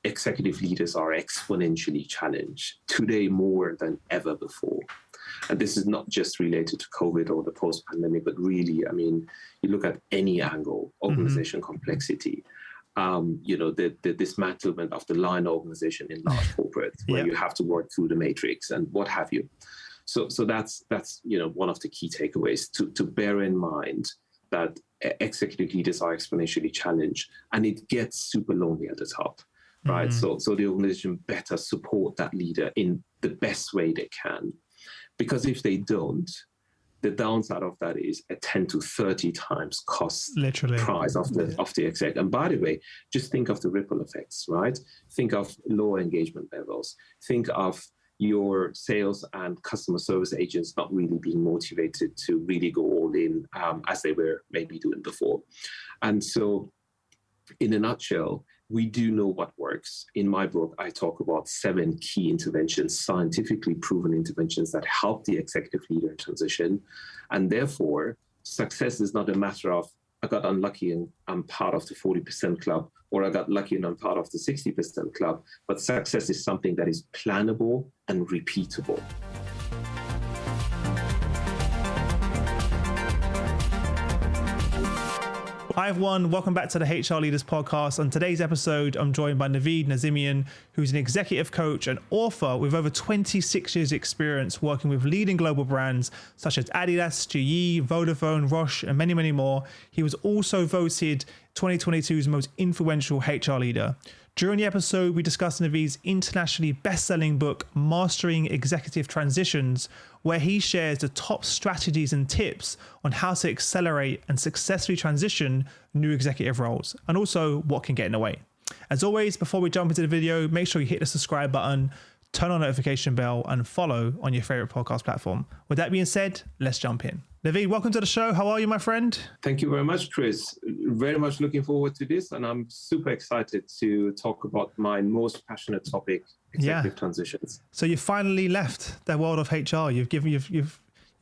executive leaders are exponentially challenged today more than ever before. And this is not just related to COVID or the post-pandemic, but really, I mean, you look at any angle, organization complexity, the dismantlement of the line organization in large corporate, where you have to work through the matrix and what have you. So that's one of the key takeaways to bear in mind that executive leaders are exponentially challenged, and it gets super lonely at the top, right? So the organization better support that leader in the best way they can, because if they don't, the downside of that is a 10 to 30 times cost price of the exec. And by the way, just think of the ripple effects, right? Think of lower engagement levels. Think of your sales and customer service agents not really being motivated to really go all in as they were maybe doing before. And so in a nutshell, we do know what works. In my book, I talk about 7 key interventions, scientifically proven interventions that help the executive leader transition. And therefore, success is not a matter of, I got unlucky and I'm part of the 40% club, or I got lucky and I'm part of the 60% club. But success is something that is plannable and repeatable. Hi everyone, welcome back to the HR Leaders Podcast. On today's episode, I'm joined by Navid Nazemian, who's an executive coach and author with over 26 years experience working with leading global brands such as Adidas, GE, Vodafone, Roche, and many, many more. He was also voted 2022's most influential HR leader. During the episode, we discussed Navid's internationally best-selling book, Mastering Executive Transitions, where he shares the top strategies and tips on how to accelerate and successfully transition new executive roles, and also what can get in the way. As always, before we jump into the video, make sure you hit the subscribe button, turn on the notification bell, and follow on your favorite podcast platform. With that being said, let's jump in. Navid, welcome to the show. How are you, my friend? Thank you very much, Chris. Very much looking forward to this, and I'm super excited to talk about my most passionate topic, executive transitions. So you finally left the world of HR. You've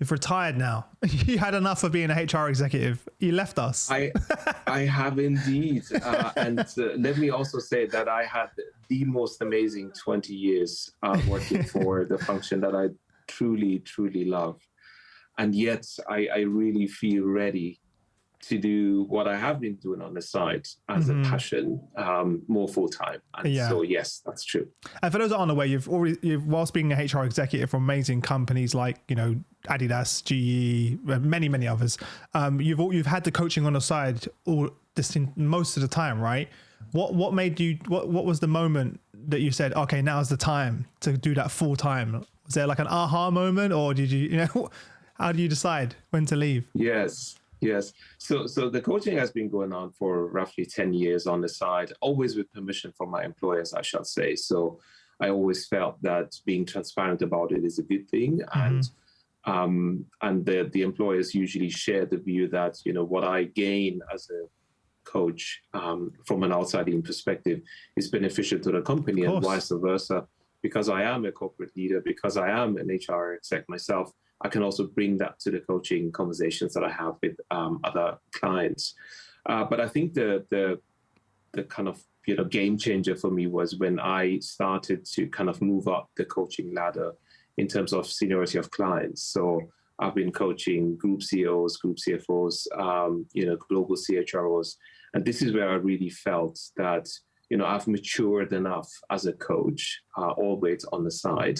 retired now. You had enough of being a HR executive. You left us. I have indeed. And let me also say that I had the most amazing 20 years working for the function that I truly, truly love. And yet I really feel ready to do what I have been doing on the side as a passion, more full time. And so, yes, that's true. And for those that aren't aware, you've whilst being a HR executive for amazing companies like, Adidas, GE, many, many others, you've had the coaching on the side most of the time, right? What was the moment that you said, okay, now's the time to do that full time? Was there like an aha moment, or did you, how do you decide when to leave? Yes. So the coaching has been going on for roughly 10 years on the side, always with permission from my employers, I shall say. So I always felt that being transparent about it is a good thing. And the employers usually share the view that, what I gain as a coach from an outside-in perspective is beneficial to the company, and vice versa. Because I am a corporate leader, because I am an HR exec myself, I can also bring that to the coaching conversations that I have with other clients. But I think the kind of game changer for me was when I started to kind of move up the coaching ladder in terms of seniority of clients. So I've been coaching group CEOs, group CFOs, global CHROs, and this is where I really felt that I've matured enough as a coach, always on the side,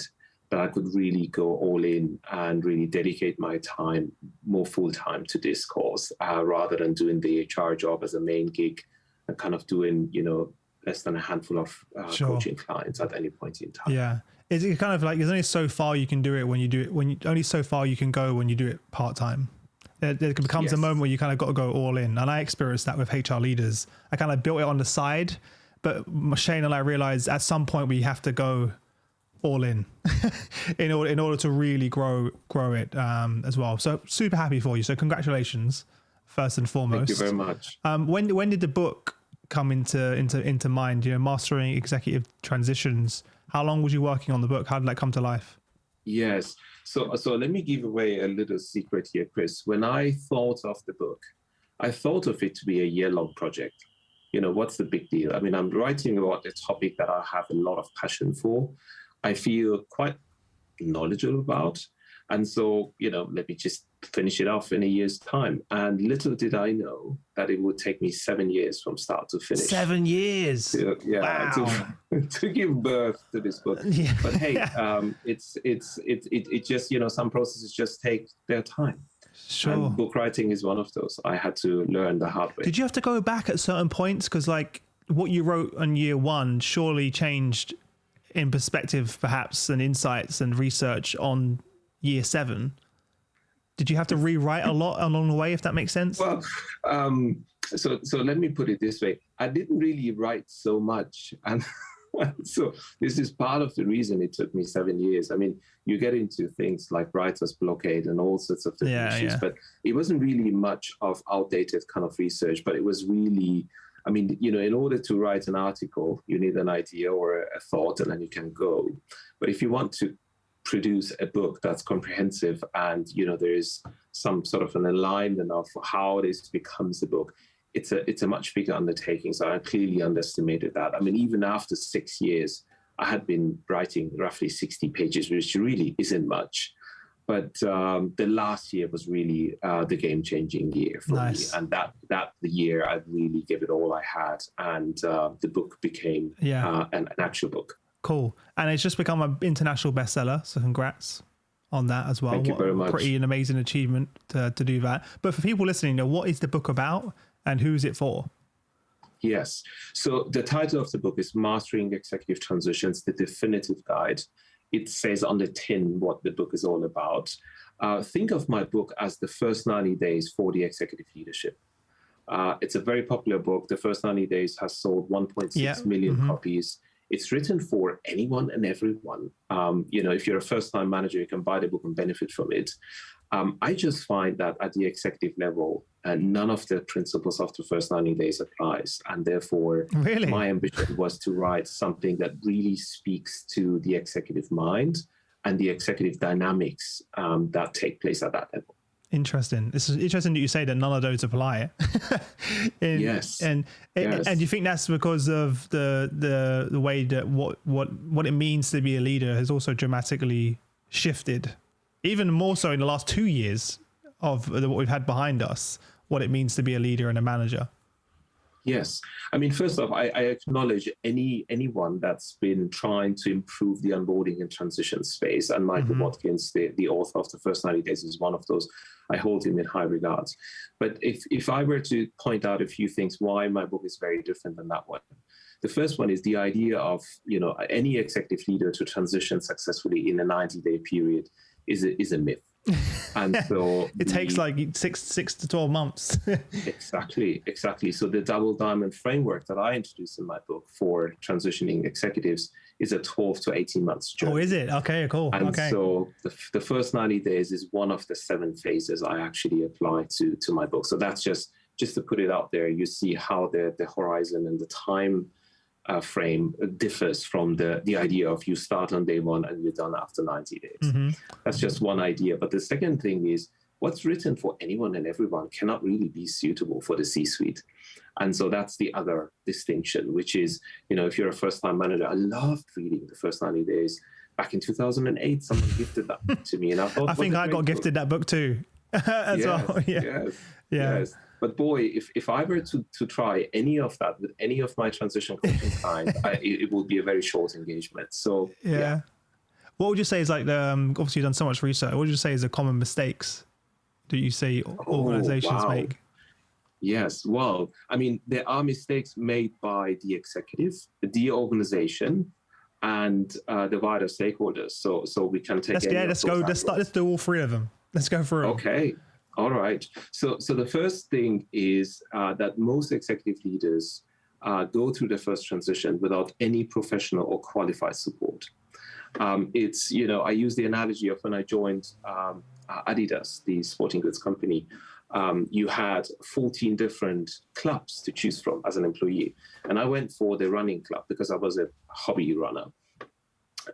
that I could really go all in and really dedicate my time more full time to this cause, rather than doing the HR job as a main gig and kind of doing, less than a handful of coaching clients at any point in time. Yeah. It's kind of like there's only so far you can do it when you do it, only so far you can go when you do it part time. There becomes a moment where you kind of got to go all in. And I experienced that with HR leaders. I kind of built it on the side, but Shane and I realized at some point we have to go all in in order to really grow it as well. So super happy for you. So congratulations, first and foremost. Thank you very much. When did the book come into mind? Mastering Executive Transitions. How long was you working on the book? How did that come to life? Yes. So let me give away a little secret here, Chris. When I thought of the book, I thought of it to be a year-long project. what's the big deal? I mean, I'm writing about a topic that I have a lot of passion for. I feel quite knowledgeable about. And so, let me just finish it off in a year's time. And little did I know that it would take me 7 years from start to finish. 7 years. Wow. To give birth to this book. Yeah. But hey, it just, some processes just take their time. Sure. And book writing is one of those. I had to learn the hard way. Did you have to go back at certain points? Because like what you wrote on year one surely changed in perspective, perhaps, and insights and research on year 7. Did you have to rewrite a lot along the way, if that makes sense? Well, so let me put it this way. I didn't really write so much. And so this is part of the reason it took me 7 years. I mean, you get into things like writer's blockade and all sorts of different issues, but it wasn't really much of outdated kind of research, but it was really, I mean, in order to write an article, you need an idea or a thought, and then you can go. But if you want to produce a book that's comprehensive and, there is some sort of an alignment of how this becomes a book, it's a much bigger undertaking. So I clearly underestimated that. I mean, even after 6 years, I had been writing roughly 60 pages, which really isn't much. But the last year was really the game-changing year for me. And that the year I really gave it all I had. And the book became an actual book. Cool. And it's just become an international bestseller. So congrats on that as well. Thank you very much. Pretty an amazing achievement to do that. But for people listening, what is the book about and who's it for? Yes. So the title of the book is Mastering Executive Transitions, the Definitive Guide. It says on the tin what the book is all about. Think of my book as the first 90 days for the executive leadership. It's a very popular book. The first 90 days has sold 1.6 million copies. It's written for anyone and everyone. If you're a first-time manager, you can buy the book and benefit from it. I just find that at the executive level, none of the principles of the first 90 days applies. And therefore, my ambition was to write something that really speaks to the executive mind and the executive dynamics that take place at that level. Interesting. This is interesting that you say that none of those apply. Yes. And you think that's because of the way that what it means to be a leader has also dramatically shifted, even more so in the last 2 years of what we've had behind us, what it means to be a leader and a manager. Yes. I mean, first off, I acknowledge anyone that's been trying to improve the onboarding and transition space. And Michael Watkins, the author of the first 90 days, is one of those. I hold him in high regards. But if I were to point out a few things why my book is very different than that one, the first one is the idea of, any executive leader to transition successfully in a 90-day period is a myth. And so it takes like six to 12 months. Exactly. So the double diamond framework that I introduced in my book for transitioning executives is a 12 to 18 months journey. Oh, is it? Okay, cool. And so the first 90 days is one of the 7 phases I actually apply to my book. So that's just to put it out there. You see how the horizon and the time frame differs from the idea of you start on day 1 and you're done after 90 days. That's just one idea. But the second thing is what's written for anyone and everyone cannot really be suitable for the C-suite. And so that's the other distinction, which is, if you're a first-time manager, I loved reading the first 90 days. Back in 2008, someone gifted that to me. And I thought, I think I got gifted that book too as well. Yes. But boy, if I were to try any of that with any of my transition coaching clients, it would be a very short engagement. So yeah. What would you say is like obviously you've done so much research. What would you say is the common mistakes that you see organizations make? Yes. Well, I mean, there are mistakes made by the executive, the organization, and the wider stakeholders. So we can take. Let's do all 3 of them. Let's go through. Okay. All right. So the first thing is that most executive leaders go through the first transition without any professional or qualified support. It's, I use the analogy of when I joined Adidas, the sporting goods company. You had 14 different clubs to choose from as an employee. And I went for the running club because I was a hobby runner.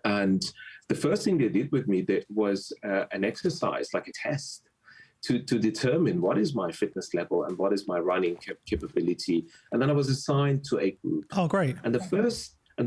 And the first thing they did with me was an exercise, like a test, to determine what is my fitness level and what is my running capability. And then I was assigned to a group. Oh, great. And the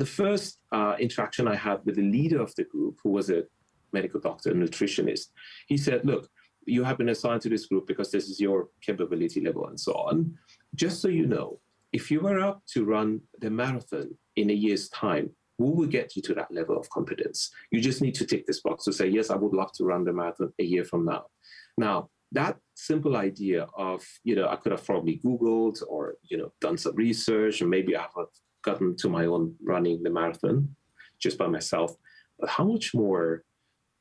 first interaction I had with the leader of the group, who was a medical doctor, a nutritionist, he said, look, you have been assigned to this group because this is your capability level and so on. Just so you know, if you were up to run the marathon in a year's time, we will get you to that level of competence. You just need to tick this box to say, yes, I would love to run the marathon a year from now. Now, that simple idea of, I could have probably Googled or, done some research, and maybe I have gotten to my own running the marathon just by myself. But how much more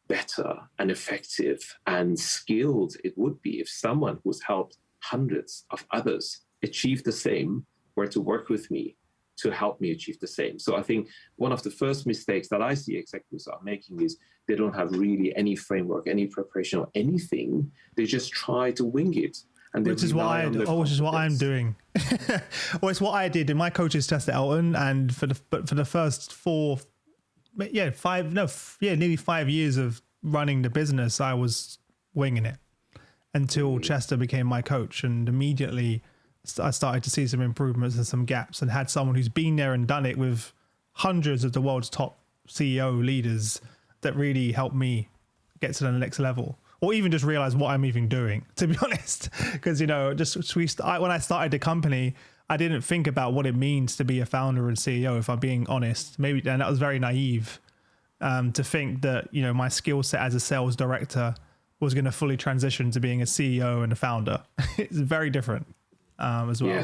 better and effective and skilled it would be if someone who's helped hundreds of others achieve the same were to work with me to help me achieve the same. So I think one of the first mistakes that I see executives are making is they don't have really any framework, any preparation or anything. They just try to wing it. And which is what I'm doing. Well, it's what I did in my coach's test at Elton, and for the first nearly 5 years of running the business, I was winging it until Chester became my coach, and immediately I started to see some improvements and some gaps, and had someone who's been there and done it with hundreds of the world's top CEO leaders that really helped me get to the next level, or even just realize what I'm even doing, to be honest. Because, when I started the company, I didn't think about what it means to be a founder and CEO, if I'm being honest. Maybe, and that was very naive to think that, my skill set as a sales director was going to fully transition to being a CEO and a founder. It's very different. As well.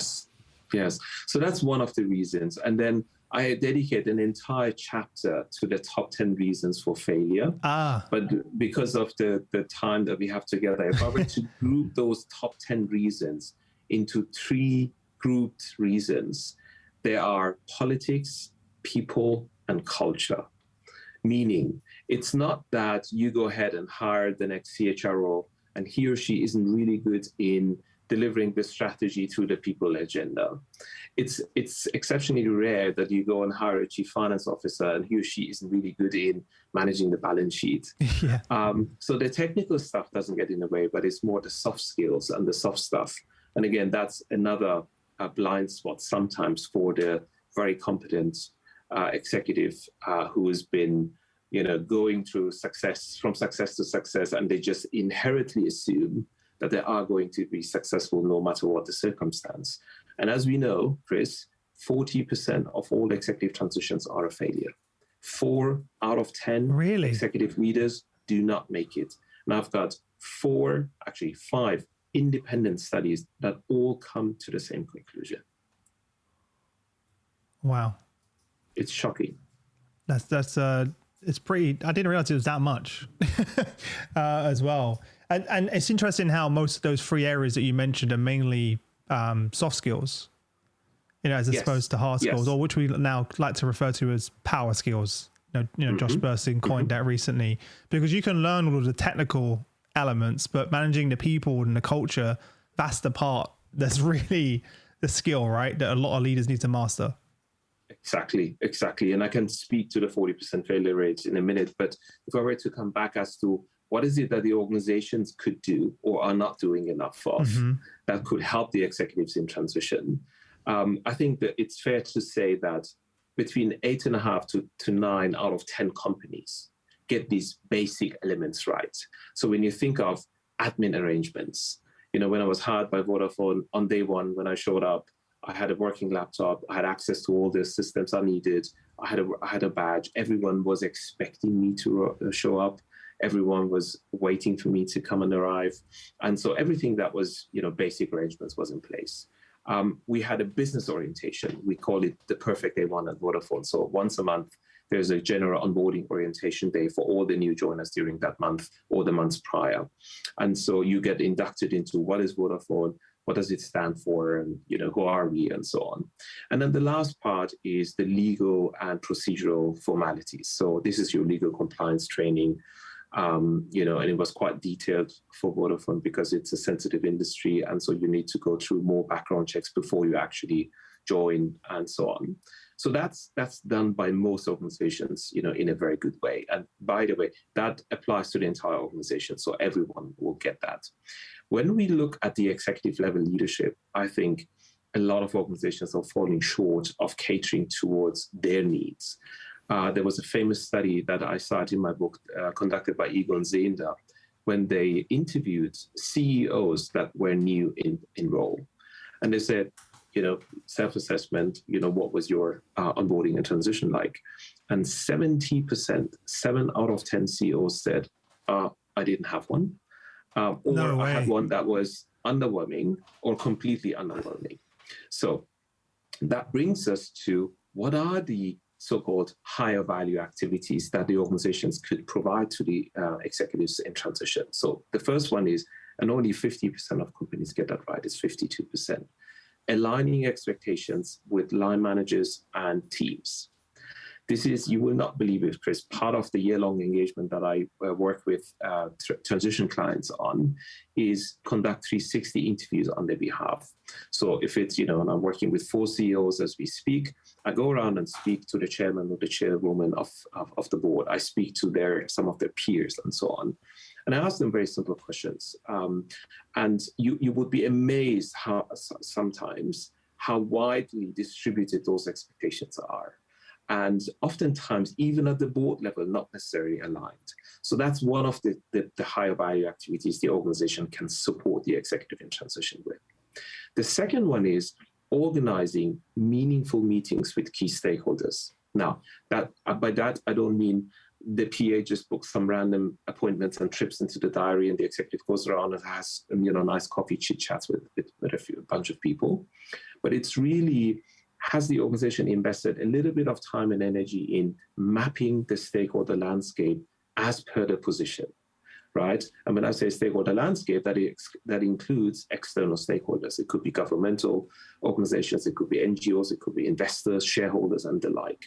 Yes. So that's one of the reasons. And then I dedicate an entire chapter to the top 10 reasons for failure. But because of the time that we have together, if I were to group those top 10 reasons into 3 grouped reasons, there are politics, people, and culture. Meaning, it's not that you go ahead and hire the next CHRO and he or she isn't really good in delivering the strategy through the people agenda. It's exceptionally rare that you go and hire a chief finance officer and he or she isn't really good in managing the balance sheet. Yeah. So the technical stuff doesn't get in the way, but it's more the soft skills and the soft stuff. And again, that's another blind spot sometimes for the very competent executive who has been, going through success to success, and they just inherently assume that they are going to be successful no matter what the circumstance. And as we know, Chris, 40% of all executive transitions are a failure. 4 out of 10 executive leaders do not make it. And I've got 5 independent studies that all come to the same conclusion. Wow. It's shocking. It's pretty, I didn't realize it was that much as well. And it's interesting how most of those 3 areas that you mentioned are mainly soft skills, as opposed to hard skills, or which we now like to refer to as power skills. Josh Burson coined that recently, because you can learn all of the technical elements, but managing the people and the culture, that's the part that's really the skill, right? That a lot of leaders need to master. Exactly. And I can speak to the 40% failure rates in a minute, but if I were to come back as to what is it that the organizations could do or are not doing enough of that could help the executives in transition, I think that it's fair to say that between 8.5 to 9 out of 10 companies get these basic elements right. So when you think of admin arrangements, when I was hired by Vodafone on day one, when I showed up, I had a working laptop. I had access to all the systems I needed. I had a badge. Everyone was expecting me to show up. Everyone was waiting for me to come and arrive. And so everything that was, basic arrangements was in place. We had a business orientation. We call it the perfect day one at Vodafone. So once a month, there's a general onboarding orientation day for all the new joiners during that month or the months prior. And so you get inducted into what is Vodafone, what does it stand for, and who are we, and so on. And then the last part is the legal and procedural formalities. So this is your legal compliance training, and it was quite detailed for Vodafone because it's a sensitive industry, and so you need to go through more background checks before you actually join, and so on. So that's done by most organizations, in a very good way. And by the way, that applies to the entire organization, so everyone will get that. when we look at the executive level leadership, I think a lot of organizations are falling short of catering towards their needs. There was a famous study that I cite in my book, conducted by Egon Zehnder, when they interviewed CEOs that were new in role. And they said, self-assessment, what was your onboarding and transition like? And 70%, 7 out of 10 CEOs said, I didn't have one. Or I had one that was underwhelming or completely underwhelming. So that brings us to what are the so-called higher value activities that the organizations could provide to the executives in transition. So the first one is, and only 50% of companies get that right, it's 52%, aligning expectations with line managers and teams. This is, you will not believe it, Chris, part of the year-long engagement that I work with transition clients on is conduct 360 interviews on their behalf. So if it's, and I'm working with 4 CEOs as we speak, I go around and speak to the chairman or the chairwoman of the board. I speak to some of their peers and so on. And I ask them very simple questions. And you would be amazed sometimes how widely distributed those expectations are. And oftentimes, even at the board level, not necessarily aligned. So that's one of the higher value activities the organization can support the executive in transition with. The second one is organizing meaningful meetings with key stakeholders. Now, by that, I don't mean the PA just books some random appointments and trips into the diary, and the executive goes around and has nice coffee chit chats with a bunch of people. But it's really, has the organization invested a little bit of time and energy in mapping the stakeholder landscape as per the position, right? And when I say stakeholder landscape, that includes external stakeholders. It could be governmental organizations, it could be NGOs, it could be investors, shareholders, and the like.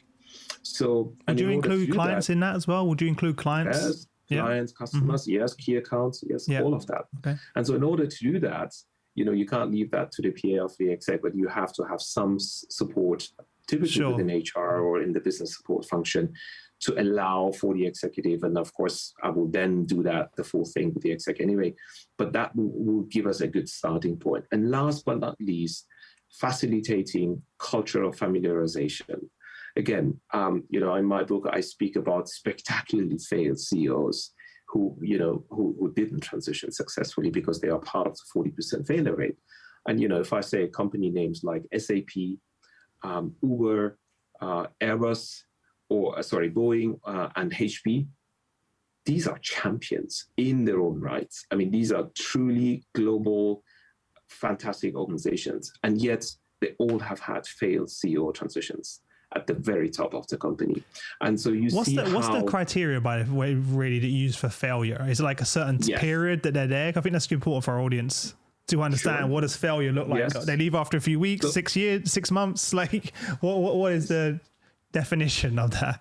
So, would you include clients in that as well? Would you include clients? Yes, clients, customers, yes, key accounts, yes, all of that. Okay. And so in order to do that, you can't leave that to the PA of the exec, but you have to have some support, typically within HR or in the business support function, to allow for the executive. And of course, I will then do the full thing with the exec anyway, but that will give us a good starting point. And last but not least, facilitating cultural familiarization. Again, in my book, I speak about spectacularly failed CEOs who didn't transition successfully because they are part of the 40% failure rate. And, if I say company names like SAP, Uber, Airbus, Boeing, and HP, these are champions in their own rights. I mean, these are truly global, fantastic organizations. And yet they all have had failed CEO transitions at the very top of the company. And so what's the criteria, by the way, really, that you use for failure? Is it like a certain period that they're there? I think that's important for our audience to understand. What does failure look like? Yes. They leave after a few weeks, 6 years, 6 months? Like, what is the definition of that?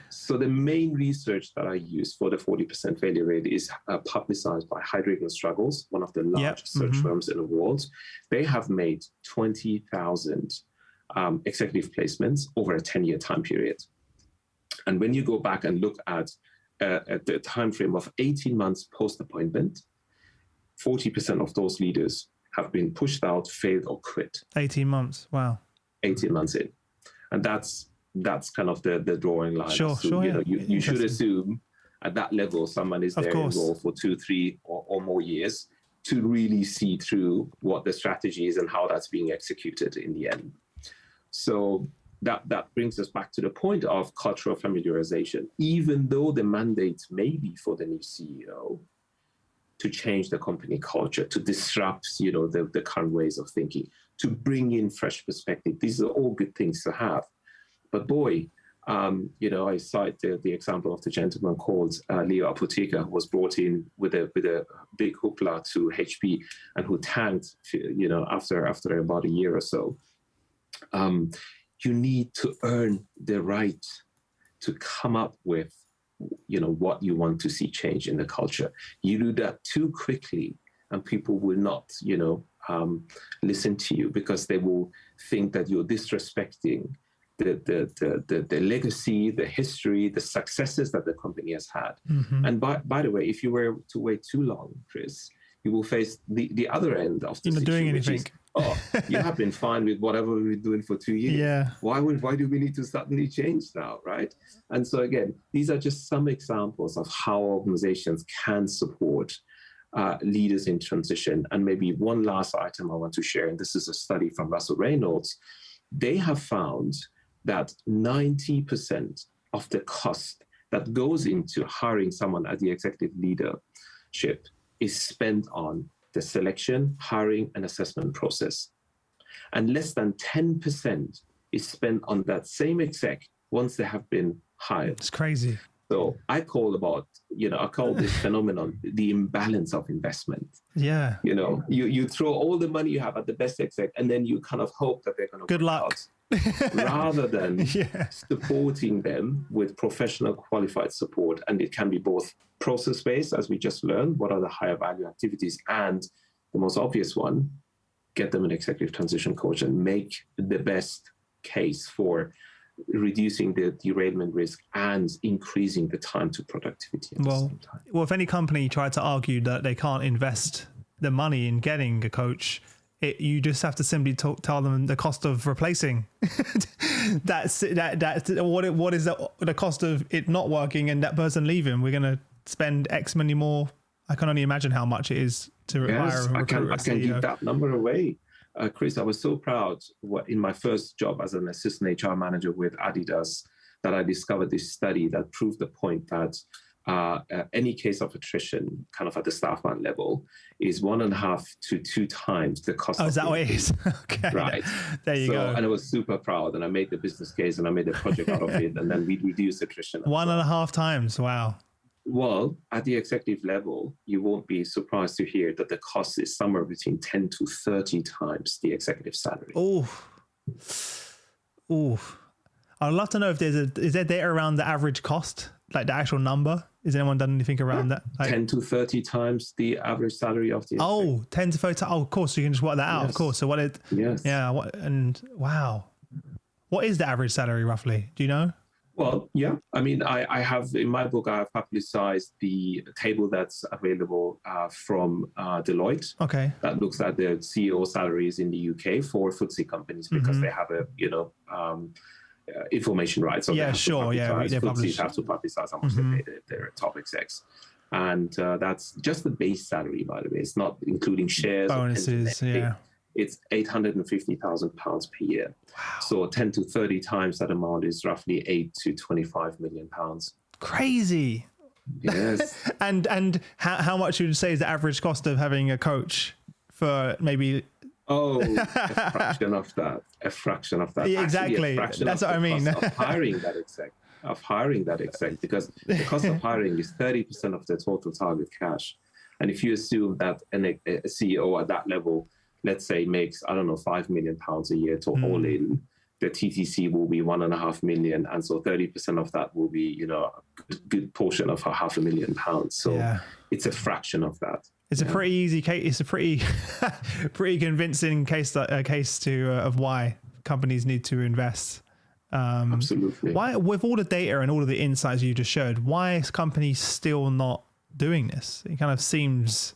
So the main research that I use for the 40% failure rate is publicized by Heidrick & Struggles, one of the largest search firms in the world. They have made 20,000 executive placements over a 10-year time period. And when you go back and look at the time frame of 18 months post-appointment, 40% of those leaders have been pushed out, failed, or quit. 18 months, wow. 18 months in. And that's kind of the drawing line. Sure, You should assume at that level someone is there in role for 2, 3, or more years to really see through what the strategy is and how that's being executed in the end. So that brings us back to the point of cultural familiarization. Even though the mandate may be for the new CEO to change the company culture, to disrupt, the current ways of thinking, to bring in fresh perspective, these are all good things to have. But boy, I cite the example of the gentleman called Leo Apotheker, who was brought in with a big hoopla to HP and who tanked, after about a year or so. You need to earn the right to come up with, what you want to see change in the culture. You do that too quickly, and people will not, listen to you because they will think that you're disrespecting the legacy, the history, the successes that the company has had. Mm-hmm. And by the way, if you were to wait too long, Chris, you will face the other end of the You're not doing anything. You have been fine with whatever we've been doing for 2 years. Yeah. Why do we need to suddenly change now, right? And so again, these are just some examples of how organizations can support leaders in transition. And maybe one last item I want to share, and this is a study from Russell Reynolds. They have found that 90% of the cost that goes into hiring someone at the executive leadership is spent on the selection, hiring, and assessment process. And less than 10% is spent on that same exec once they have been hired. It's crazy. So I call this phenomenon the imbalance of investment. Yeah. You throw all the money you have at the best exec, and then you kind of hope that they're going to good luck out. Rather than supporting them with professional qualified support. And it can be both process-based, as we just learned, what are the higher value activities, and the most obvious one, get them an executive transition coach and make the best case for reducing the derailment risk and increasing the time to productivity at the same time. Well, if any company tried to argue that they can't invest the money in getting a coach, you just have to simply tell them the cost of replacing. That's what is the cost of it not working and that person leaving. We're going to spend X many more. I can only imagine how much it is to hire a recruiter. I can give that number away. Chris, I was so proud in my first job as an assistant HR manager with Adidas that I discovered this study that proved the point that any case of attrition kind of at the staff man level is 1.5 to 2 times the cost. Oh, is that what it is? Okay. Right. There you go. And I was super proud, and I made the business case and I made a project out of it, and then we reduced attrition. 1.5 times. Wow. Well, at the executive level, you won't be surprised to hear that the cost is somewhere between 10 to 30 times the executive salary. Oh. I'd love to know if is there data around the average cost, like the actual number? Has anyone done anything around that? Like, 10 to 30 times the average salary of the executive. 10 to 30. Oh, of course. So you can just work that out. Yes. Of course. So wow. What is the average salary roughly? Do you know? Well, yeah. I mean, I have in my book, I have publicized the table that's available from Deloitte. Okay. That looks at the CEO salaries in the UK for FTSE companies because they have information rights. So FTSEs have to publicize how much they pay their top execs. And that's just the base salary, by the way. It's not including shares, bonuses. It's £850,000 per year. Wow. So 10 to 30 times that amount is roughly 8 to 25 million pounds. Crazy. Yes. and how much would you say is the average cost of having a coach for maybe? Oh, a fraction of that. Yeah, exactly. That's what I mean. Of hiring that exec, because the cost of hiring is 30% of the total target cash. And if you assume that a CEO at that level, let's say, makes, £5 million a year to all in, the TTC will be 1.5 million. And so 30% of that will be, a good portion of £500,000. So it's a fraction of that. It's a pretty easy case. It's a pretty convincing case of why companies need to invest. Absolutely. Why, with all the data and all of the insights you just showed, why is companies still not doing this? It kind of seems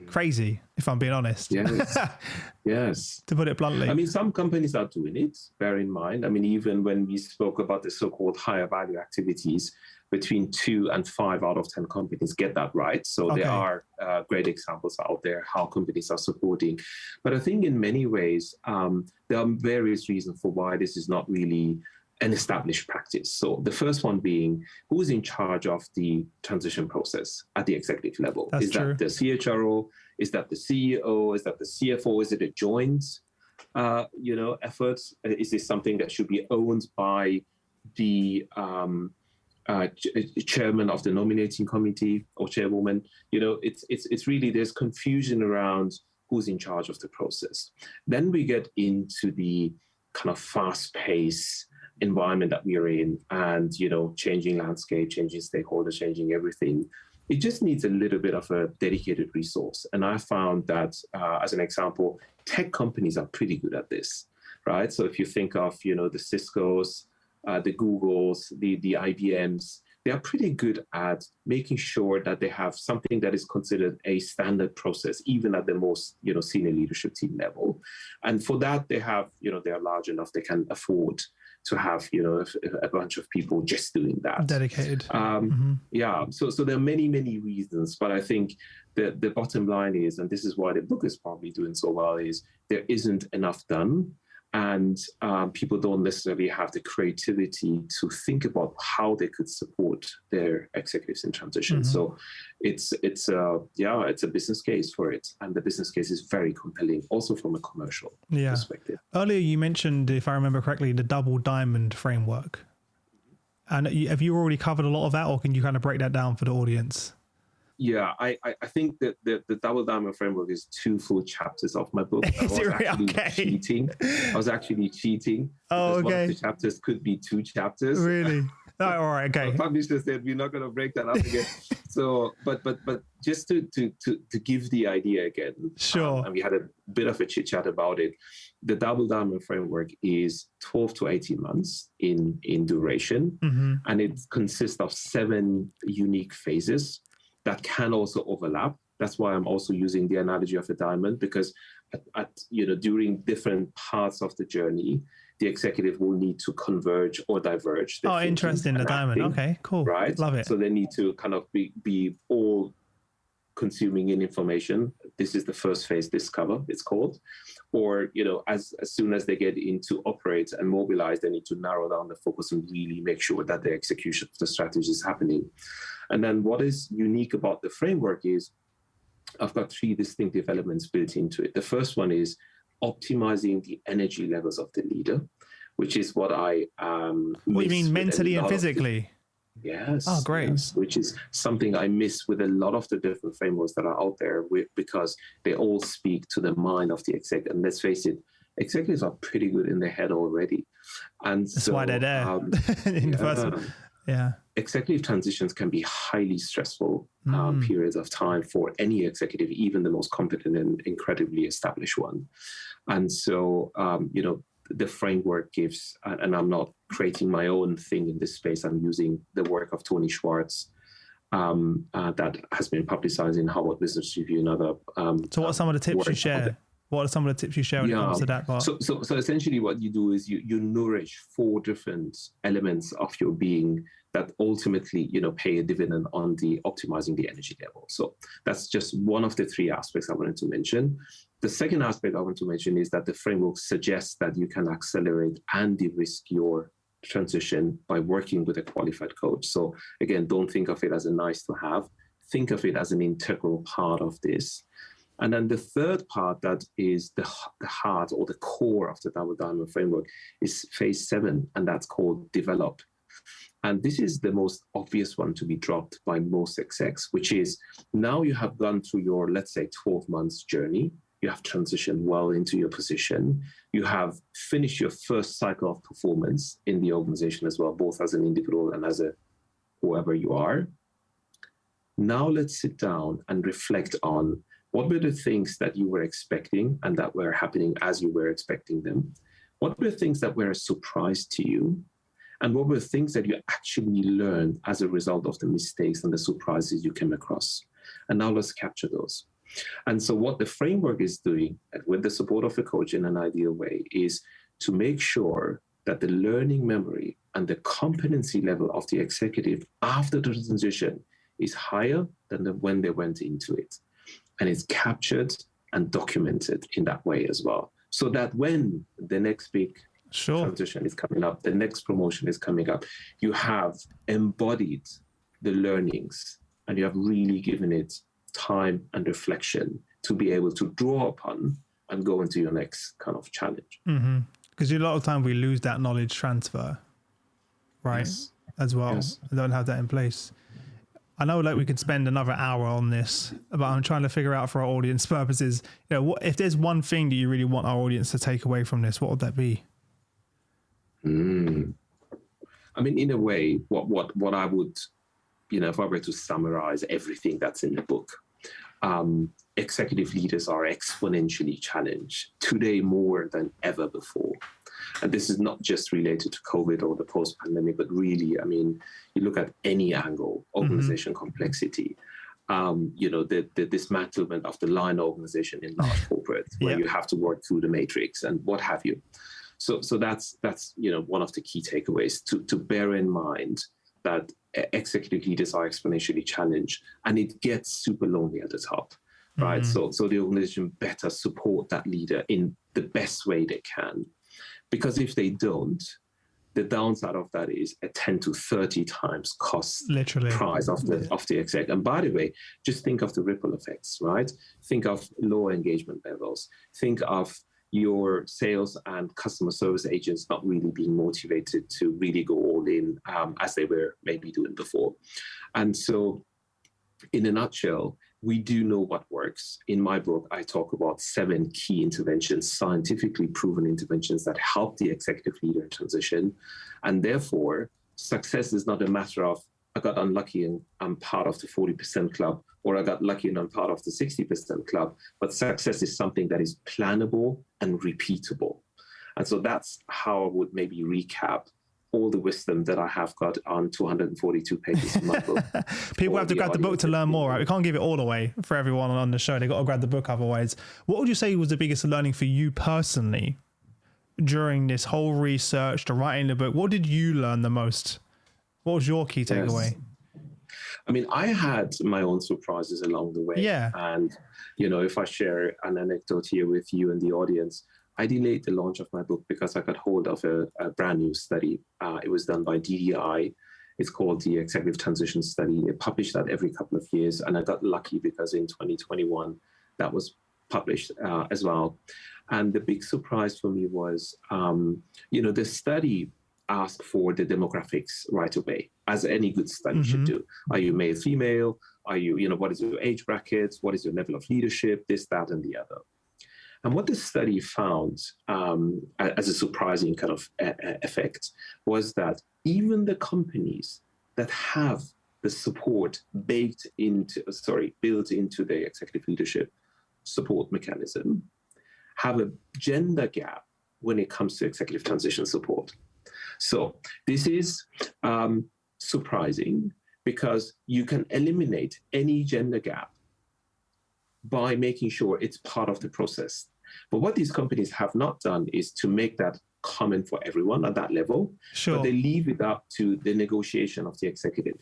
crazy, if I'm being honest. Yes. To put it bluntly. I mean, some companies are doing it, bear in mind. I mean, even when we spoke about the so-called higher value activities, between 2 and 5 out of 10 companies get that right. So there are great examples out there how companies are supporting. But I think in many ways, there are various reasons for why this is not really an established practice. So the first one being, who's in charge of the transition process at the executive level? That's true. That the CHRO? Is that the CEO? Is that the CFO? Is it a joint, effort? Is this something that should be owned by the chairman of the nominating committee or chairwoman? It's really, there's confusion around who's in charge of the process. Then we get into the kind of fast-paced environment that we are in, and changing landscape, changing stakeholders, changing everything. It just needs a little bit of a dedicated resource. And I found that, as an example, tech companies are pretty good at this, right? So if you think of the Ciscos, the Googles, the IBMs, they are pretty good at making sure that they have something that is considered a standard process, even at the most, senior leadership team level. And for that, they have, they are large enough, they can afford to have, a bunch of people just doing that. Dedicated. Yeah. So there are many, many reasons, but I think the bottom line is, and this is why the book is probably doing so well, is there isn't enough done. And people don't necessarily have the creativity to think about how they could support their executives in transition. So it's a business case for it. And the business case is very compelling, also from a commercial perspective. Earlier, you mentioned, if I remember correctly, the double diamond framework. And have you already covered a lot of that, or can you kind of break that down for the audience? Yeah, I think that the Double Diamond Framework is 2 full chapters of my book. I was actually cheating. Oh, okay. One of the chapters could be 2 chapters. Really? Oh, all right, okay. The publisher said we're not going to break that up again. So, but just to give the idea again. Sure. And we had a bit of a chit chat about it. The Double Diamond Framework is 12 to 18 months in duration, and it consists of 7 unique phases that can also overlap. That's why I'm also using the analogy of a diamond, because during different parts of the journey, the executive will need to converge or diverge. Oh, interesting. The diamond. Okay, cool. Right. Love it. So they need to kind of be all consuming in information. This is the first phase, discover, it's called. Or, as soon as they get into operate and mobilize, they need to narrow down the focus and really make sure that the execution of the strategy is happening. And then what is unique about the framework is I've got 3 distinctive elements built into it. The first one is optimizing the energy levels of the leader, which is what I what do you mean, mentally and physically? Yes. Oh, great. Yes, which is something I miss with a lot of the different frameworks that are out there, because they all speak to the mind of the exec. And let's face it, executives are pretty good in their head already. And that's why they're there in the first one. Yeah. Executive transitions can be highly stressful periods of time for any executive, even the most competent and incredibly established one. And so, the framework gives, and I'm not creating my own thing in this space, I'm using the work of Tony Schwartz that has been publicized in Harvard Business Review and other. So what are some of the tips you share? What are some of the tips you share when it comes to that part? So essentially what you do is you nourish 4 different elements of your being that ultimately, pay a dividend on the optimizing the energy level. So that's just one of the 3 aspects I wanted to mention. The second aspect I want to mention is that the framework suggests that you can accelerate and de-risk your transition by working with a qualified coach. So again, don't think of it as a nice to have. Think of it as an integral part of this. And then the third part that is the heart or the core of the Double Diamond Framework is phase 7, and that's called develop. And this is the most obvious one to be dropped by most execs, which is now you have gone through your, let's say, 12 months journey. You have transitioned well into your position. You have finished your first cycle of performance in the organization as well, both as an individual and as a whoever you are. Now let's sit down and reflect on what were the things that you were expecting and that were happening as you were expecting them? What were things that were a surprise to you? And what were things that you actually learned as a result of the mistakes and the surprises you came across? And now let's capture those. And so what the framework is doing, with the support of a coach in an ideal way, is to make sure that the learning memory and the competency level of the executive after the transition is higher than when they went into it. And it's captured and documented in that way as well. So that when the next big transition is coming up, the next promotion is coming up, you have embodied the learnings and you have really given it time and reflection to be able to draw upon and go into your next kind of challenge. Because a lot of time we lose that knowledge transfer, right? Yes. As well. Yes. I don't have that in place. I know we could spend another hour on this, but I'm trying to figure out for our audience purposes, if there's one thing that you really want our audience to take away from this, what would that be? I mean, in a way, what I would, if I were to summarize everything that's in the book, executive leaders are exponentially challenged today more than ever before. And this is not just related to COVID or the post-pandemic, but really, I mean, you look at any angle, organization complexity, the dismantlement of the line organization in large corporates, where you have to work through the matrix and what have you. So that's one of the key takeaways to bear in mind that executive leaders are exponentially challenged, and it gets super lonely at the top, right? So the organization better support that leader in the best way they can, because if they don't, the downside of that is a 10 to 30 times cost price of the exec. And by the way, just think of the ripple effects, right? Think of lower engagement levels. Think of your sales and customer service agents not really being motivated to really go all in as they were maybe doing before. And so in a nutshell, we do know what works. In my book, I talk about 7 key interventions, scientifically proven interventions that help the executive leader transition. And therefore, success is not a matter of, I got unlucky and I'm part of the 40% club, or I got lucky and I'm part of the 60% club. But success is something that is plannable and repeatable. And so that's how I would maybe recap all the wisdom that I have got on 242 pages in my book. People have to grab the book to learn more, right? We can't give it all away for everyone on the show. They've got to grab the book otherwise. What would you say was the biggest learning for you personally during this whole research, to writing the book? What did you learn the most? What was your key takeaway? Yes. I mean, I had my own surprises along the way. Yeah. And, if I share an anecdote here with you and the audience, I delayed the launch of my book because I got hold of a brand new study. It was done by DDI. It's called the Executive Transition Study. They publish that every couple of years. And I got lucky because in 2021, that was published as well. And the big surprise for me was, the study asked for the demographics right away, as any good study should do. Are you male, female? Are you, what is your age bracket? What is your level of leadership? This, that, and the other. And what the study found as a surprising kind of effect was that even the companies that have the support built into the executive leadership support mechanism have a gender gap when it comes to executive transition support. So this is surprising because you can eliminate any gender gap by making sure it's part of the process. But what these companies have not done is to make that common for everyone at that level. Sure. But they leave it up to the negotiation of the executive.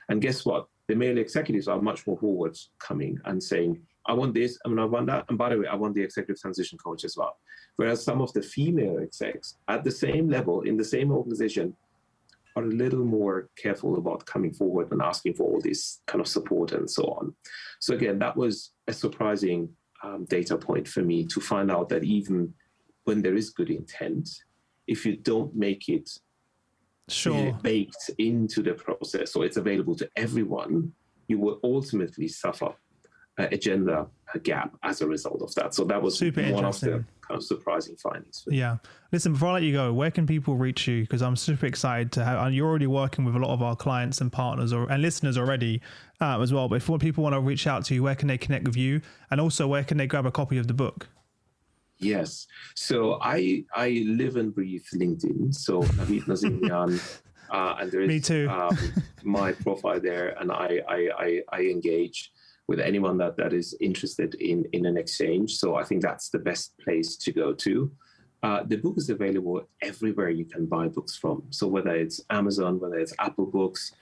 And guess what? The male executives are much more forward-coming and saying, I want this, I want that, and by the way, I want the executive transition coach as well. Whereas some of the female execs at the same level, in the same organization, are a little more careful about coming forward and asking for all this kind of support and so on. So again, that was a surprising data point for me to find out that even when there is good intent, if you don't make it baked into the process so it's available to everyone, you will ultimately suffer a gender gap as a result of that. So that was one of the kind of surprising findings. Yeah. Listen, before I let you go, where can people reach you? Because I'm super excited to have, and you're already working with a lot of our clients and partners and listeners already as well. But if people want to reach out to you, where can they connect with you? And also, where can they grab a copy of the book? Yes. So I live and breathe LinkedIn. So Navid Nazemian, and there is Me too. My profile there, and I engage with anyone that is interested in an exchange. So I think that's the best place to go to. The book is available everywhere you can buy books from. So whether it's Amazon, whether it's Apple Books,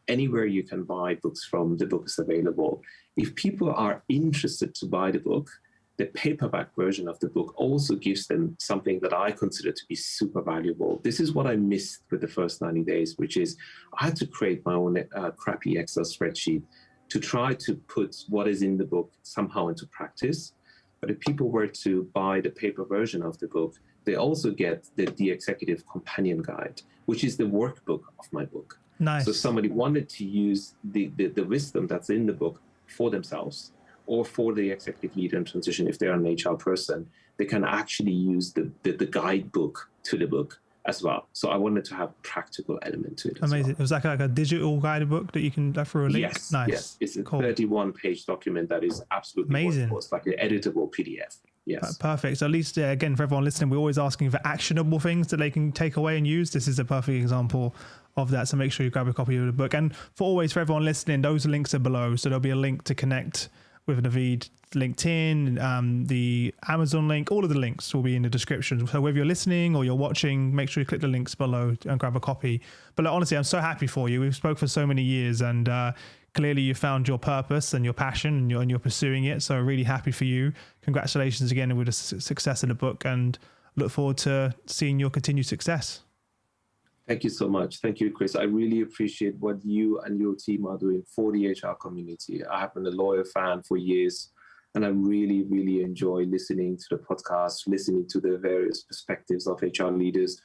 anywhere you can buy books from, the book is available. If people are interested to buy the book, the paperback version of the book also gives them something that I consider to be super valuable. This is what I missed with the first 90 days, which is I had to create my own crappy Excel spreadsheet to try to put what is in the book somehow into practice. But if people were to buy the paper version of the book, they also get the executive companion guide, which is the workbook of my book. Nice. So somebody wanted to use the wisdom that's in the book for themselves or for the executive leader in transition. If they're an HR person, they can actually use the guidebook to the book as well. So I wanted to have a practical element to it. Amazing. Well. It was like a digital guidebook that you can through a link. Yes, nice. Yes, it's a 31-page document that is absolutely amazing. Wonderful. It's like an editable PDF. Yes. Perfect. So at least, again, for everyone listening, we're always asking for actionable things that they can take away and use. This is a perfect example of that. So make sure you grab a copy of the book. And for everyone listening, those links are below. So there'll be a link to connect with Navid, LinkedIn, the Amazon link, all of the links will be in the description. So whether you're listening or you're watching, make sure you click the links below and grab a copy. But honestly, I'm so happy for you. We've spoke for so many years, and clearly you found your purpose and your passion, and you're pursuing it. So really happy for you. Congratulations again with the success of the book, and look forward to seeing your continued success. Thank you so much. Thank you, Chris. I really appreciate what you and your team are doing for the HR community. I have been a loyal fan for years, and I really, really enjoy listening to the podcast, listening to the various perspectives of HR leaders.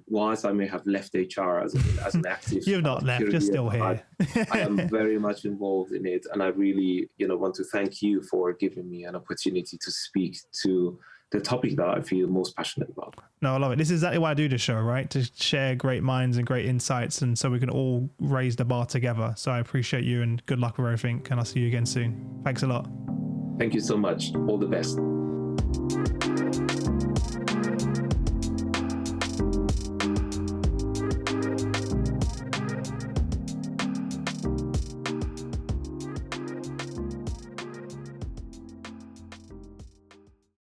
Whilst I may have left HR as an active, you're not left. You're still here. I am very much involved in it, and I really, want to thank you for giving me an opportunity to speak to the topic that I feel most passionate about. No, I love it. This is exactly why I do this show, right? To share great minds and great insights, and so we can all raise the bar together. So I appreciate you, and good luck with everything. And I'll see you again soon. Thanks a lot. Thank you so much. All the best.